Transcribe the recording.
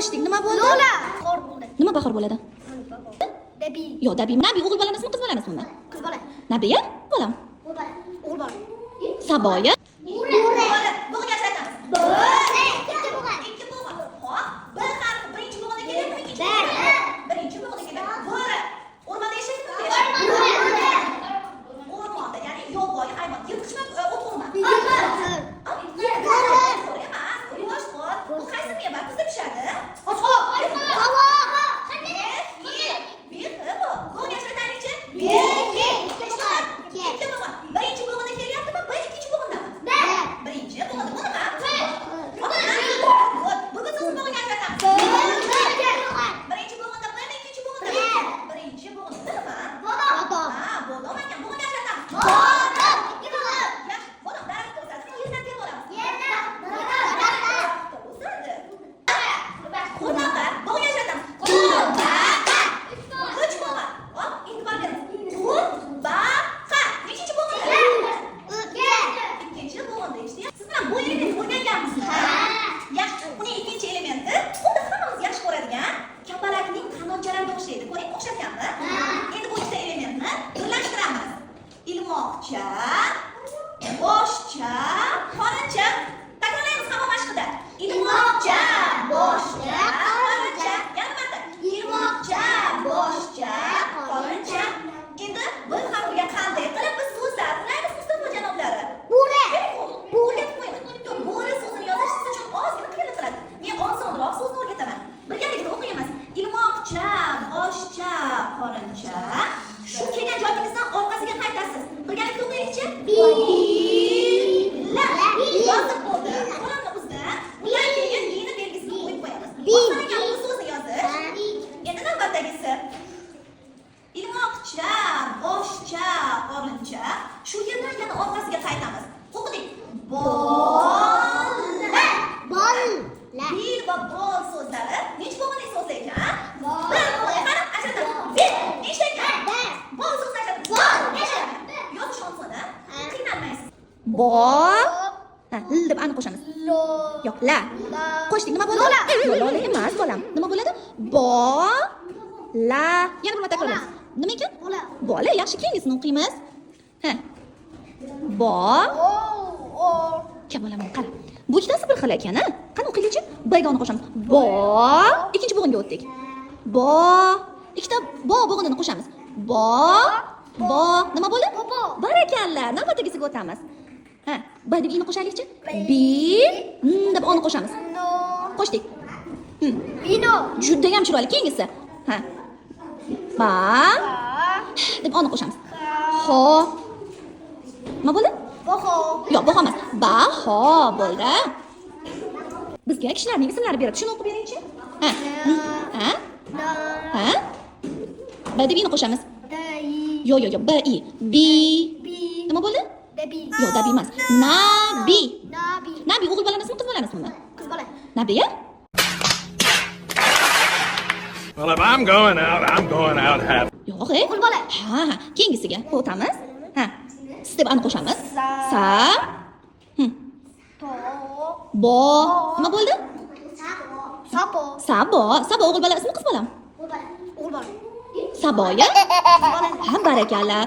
Qo'shdik. Nima bo'ldi? Lola. Bahor bo'ldi. Nima bahor bo'ladi? Dabi. Yo'q, Dabi. Nabi o'g'il bolangiz qiz bolangiz? Qiz bola. Nabiya? Bolam. O'g'il bola. Saboya? Bo'ri. Bo'g'ga aytamiz. Bo'ri. Ikki bo'g'a. Xo'p, bir harf birinchi bo'g'ada keladimi, ikkinchi bo'g'ada? Birinchi bo'g'ada keladi. Bo'ri. O'rmonda yashaydimi? O'rmonda, ya'ni yovvoyi hayvon. Yirtqichmi, o't o'rmon? Bu qaysi meva? Bizda pishadi. Qo'chqoq. Birinchi bo'g'ida kelyaptimi? Ikkinchi bo'g'idami? Birinchi bo'g'ida bu nima? Bugun siz bo'g'ini aytamiz. Birinchi bo'g'ida nima? Ikkinchi bo'g'ida? Birinchi bo'g'ida nima? Bodom. Ha, bodom ekan. Bo'g'ini aytamiz. Bodom. Ikki bo'g'ida. Yaxshi. Bodom daraxtda o'sadi. Yerdan terib olamiz. Yerdan. Daraxtda o'sadi. Qurbaqa. Bo'g'ini aytamiz. Qurbaqa. Uch bo'g'a. Hop, e'tibor beramiz. Qurbaqa. Nechinchi bo'g'ida? Ikkinchi bo'g'ida eshityapsiz. Siz bilan bu elementni o'rganganmiz. Yaxshi. Uning ikkinchi elementi xuddi hammamiz yaxshi ko'radigan kapalakning qanotchalariga o'xshaydi. Ko'ring, o'xshatyapmi? Endi bu ikkita elementni birlashtiramiz. Ilmoqcha, boshcha, qorincha. Takrorlaymiz hamma mashqida. Ilmoqcha, boshcha, qorincha. Yana marta. Ilmoqcha, boshcha, qorincha. Endi bir harfga qanday qilib biz so'zlar quramiz, Mustafa janoblari? Bo'ri. Bo'ri so'zini yozish siz uchun ozgina qiyin qiladi. Men osonroq so'zni o'rgataman. Birgalikda o'qiymiz. Ilmoqcha, boshcha, qorincha. Shu kelgan joyingizdan orqasiga qaytasiz. Birgalikda o'qiylikchi? Billa. Yozib bo'ldi. Qo'limni uzdi. Undan keyin yeni belgisini qo'yib qo'yamiz. Boshlangan bu so'zni yozish. Endi navbatdagisi. Ilmoqcha, boshcha, qorincha. Shu yerdan yana orqasiga qaytamiz. O'qidik. Bola. Bil va bol so'zlari necha bo'g'ini so'zlar ekan? Bir bo'g'ini qarab ajratamiz. Bil nechta ekan? Bol so'zni ajratamiz. Bol nechta? Yozish oson, qiynalmaysiz. Bol. Ha, l deb aniq qo'shamiz. Yo'q, la. Qo'shdik. Nima bo'ladi? Lola emas, bolam. Nima bo'ladi? La. Yana bir marta takrorlaymiz. Nima ekan? Bola. Yaxshi, keyingisini o'qiymiz. Ha. Bolam, qara. Bu ikkitasi bir xil ekan, Qani o'qiylikchi? B ga uni qo'shamiz. Ikkinchi bo'g'inga o'tdik. Ikkita bo'g'inini qo'shamiz. Nima bo'ldi? Barakalla. Navbatdagisiga o'tamiz. Ha, B deb ini qo'shaylikchi? Deb uni qo'shamiz. Qo'shdik. Bino. Juda ham chiroyli. Keyingisi. Ha. Ba deb uni qo'shamiz. Nima bo'ldi? Baho. Yo'q, baho emas. Baho bo'ldi. Bizga kishilarning ismlari beradi. Shuni o'qib beringchi. B deb ini qo'shamiz. Yo'q, B. Nima bo'ldi? Dabi. Yo'q, dabi emas. Nabi. O'g'il bolamizmi, qiz bolamizmi? Qiz bola. Nabiya? Well, if I'm going out happy. Yo'q, o'g'il bola. Ha, keyingisiga o'tamiz. Ha. S deb aniq qo'shamiz. Sa. Bo. Nima bo'ldi? Sabo o'g'il bola ismi, qiz bolam? O'g'il bola. Saboya? Ha, barakalla.